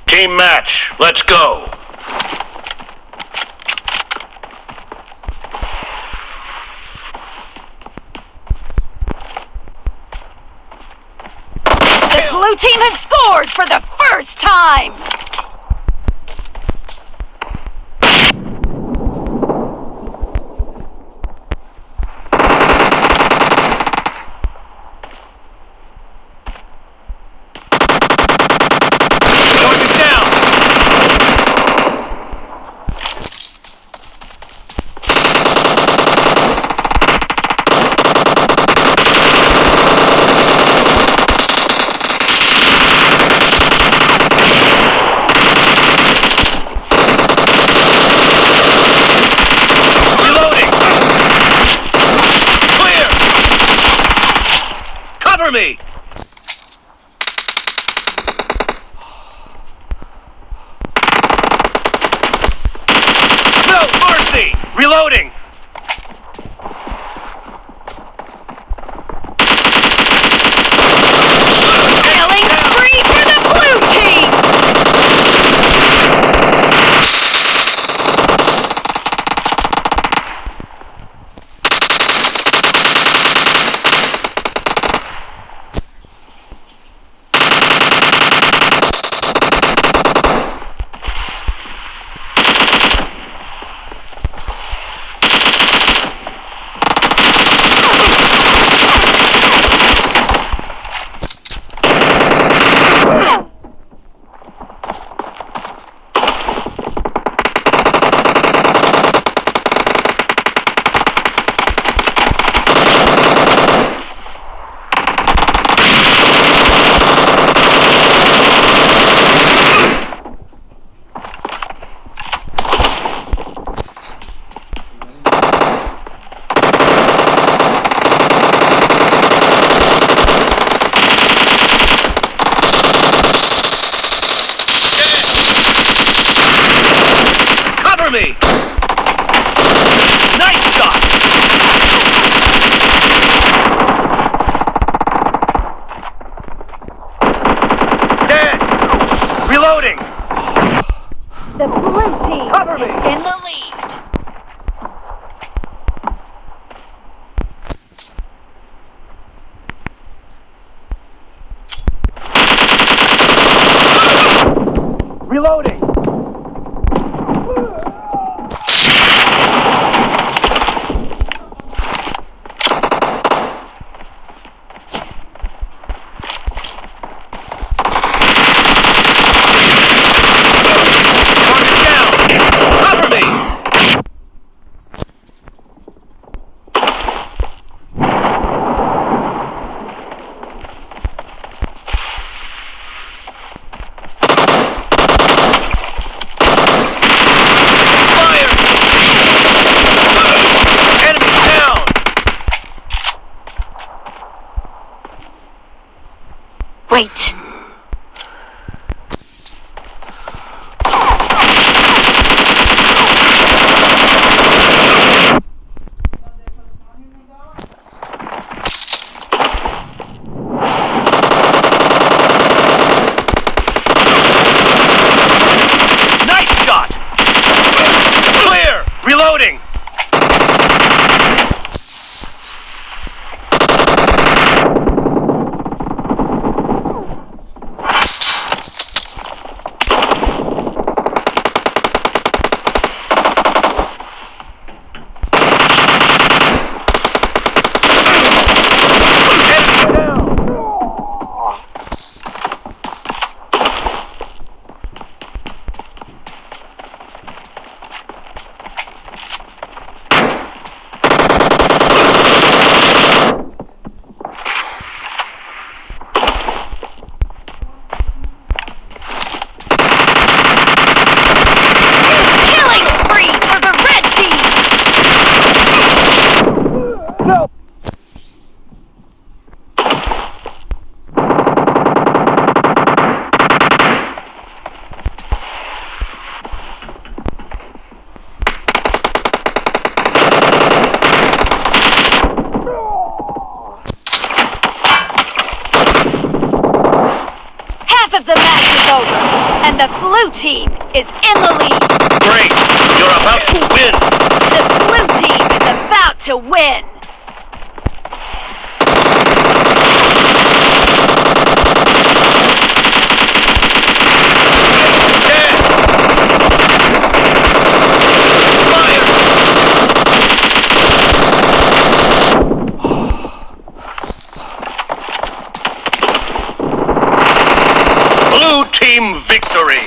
Team match, let's go. The blue team has scored for the first time! Cover me! No mercy! Reloading! Killing spree for the blue team! Me. Nice shot! Dead! Reloading! The blue team Cover me. is in the lead. Reloading! Wait. Nice shot! Clear! Reloading! And the blue team is in the lead. Great! You're about to win! The blue team is about to win. Dead! Fire! Blue team victory!